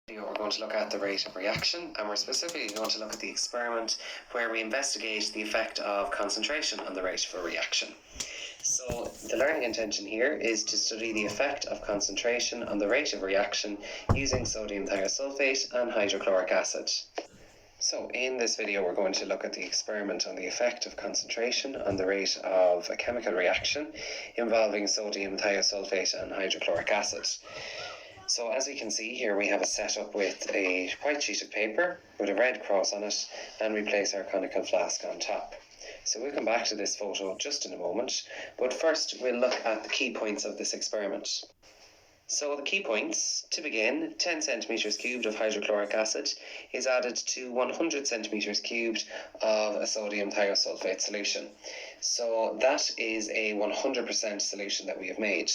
We're going to look at the rate of reaction, and we're specifically going to look at the experiment where we investigate the effect of concentration on the rate of a reaction. So the learning intention here is to study the effect of concentration on the rate of reaction using sodium thiosulfate and hydrochloric acid. So in this video we're going to look at the experiment on the effect of concentration on the rate of a chemical reaction involving sodium thiosulfate and hydrochloric acid. So as we can see here, we have a setup with a white sheet of paper with a red cross on it, and we place our conical flask on top. So we'll come back to this photo just in a moment, but first we'll look at the key points of this experiment. So the key points, to begin, 10 centimetres cubed of hydrochloric acid is added to 100 centimetres cubed of a sodium thiosulfate solution. So that is a 100% solution that we have made.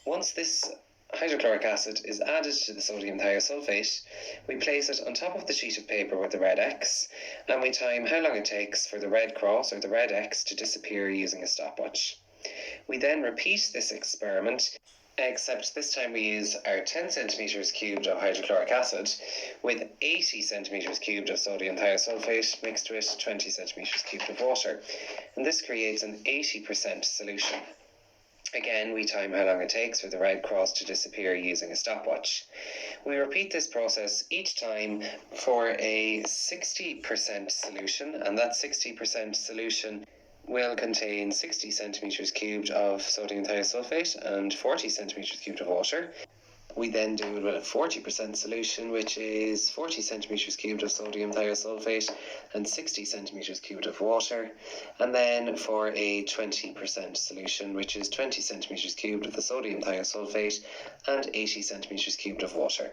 Once this hydrochloric acid is added to the sodium thiosulfate, we place it on top of the sheet of paper with the red X, and we time how long it takes for the red cross or the red X to disappear using a stopwatch. We then repeat this experiment, except this time we use our 10 centimetres cubed of hydrochloric acid with 80 centimetres cubed of sodium thiosulfate mixed with 20 centimetres cubed of water, and this creates an 80% solution. Again, we time how long it takes for the red cross to disappear using a stopwatch. We repeat this process each time for a 60% solution, and that 60% solution will contain 60 centimetres cubed of sodium thiosulfate and 40 centimetres cubed of water. We then do it with a 40% solution, which is 40 centimetres cubed of sodium thiosulfate and 60 centimetres cubed of water. And then for a 20% solution, which is 20 centimetres cubed of the sodium thiosulfate and 80 centimetres cubed of water.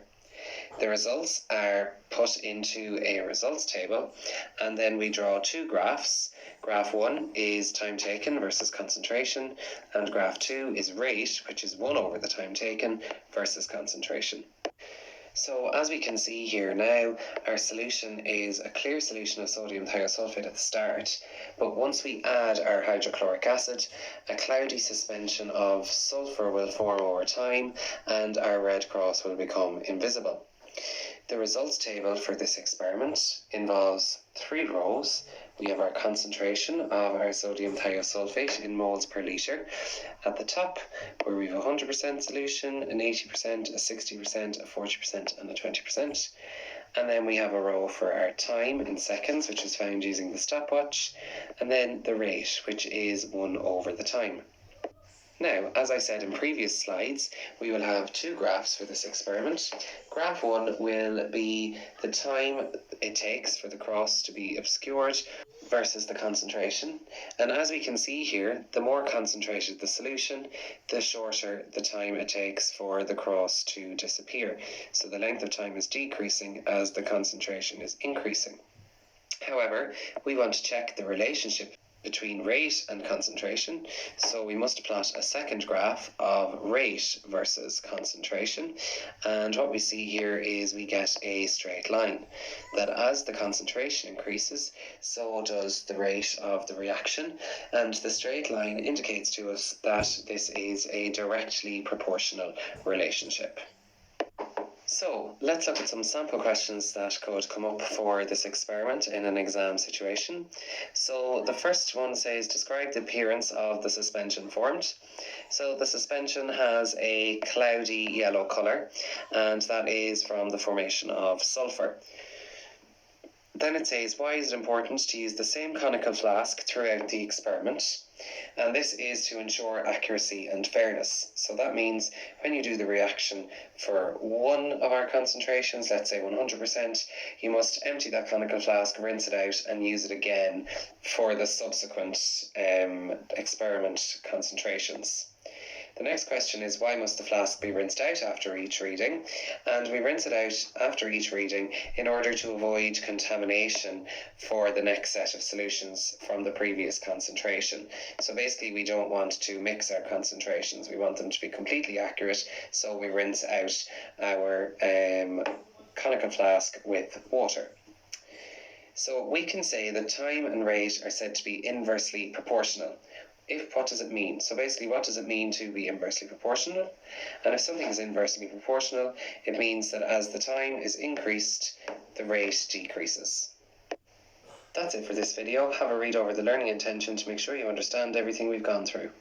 The results are put into a results table, and then we draw two graphs. Graph 1 is time taken versus concentration, and graph 2 is rate, which is 1 over the time taken versus concentration. So as we can see here now, our solution is a clear solution of sodium thiosulfate at the start, but once we add our hydrochloric acid, a cloudy suspension of sulfur will form over time and our red cross will become invisible. The results table for this experiment involves 3 rows. We have our concentration of our sodium thiosulfate in moles per litre at the top, where we have a 100% solution, an 80%, a 60%, a 40% and a 20%. And then we have a row for our time in seconds, which is found using the stopwatch, and then the rate, which is 1 over the time. Now, as I said in previous slides, we will have 2 graphs for this experiment. Graph 1 will be the time it takes for the cross to be obscured versus the concentration. And as we can see here, the more concentrated the solution, the shorter the time it takes for the cross to disappear. So the length of time is decreasing as the concentration is increasing. However, we want to check the relationship between rate and concentration, so we must plot a second graph of rate versus concentration, and what we see here is we get a straight line, that as the concentration increases, so does the rate of the reaction, and the straight line indicates to us that this is a directly proportional relationship. So let's look at some sample questions that could come up for this experiment in an exam situation. So the first one says, describe the appearance of the suspension formed. So the suspension has a cloudy yellow colour, and that is from the formation of sulphur. Then it says, why is it important to use the same conical flask throughout the experiment? And this is to ensure accuracy and fairness. So that means when you do the reaction for one of our concentrations, let's say 100%, you must empty that conical flask, rinse it out, and use it again for the subsequent experiment concentrations. The next question is, why must the flask be rinsed out after each reading? And we rinse it out after each reading in order to avoid contamination for the next set of solutions from the previous concentration. So basically we don't want to mix our concentrations, we want them to be completely accurate, so we rinse out our conical flask with water. So we can say that time and rate are said to be inversely proportional. if, what does it mean? So basically, what does it mean to be inversely proportional? And if something is inversely proportional, it means that as the time is increased, the rate decreases. That's it for this video. Have a read over the learning intention to make sure you understand everything we've gone through.